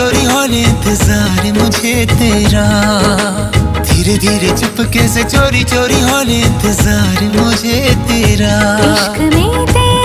चोरी होने इंतजार मुझे तेरा, धीरे धीरे चुपके से चोरी चोरी होने इंतजार मुझे तेरा। इश्क में तेरा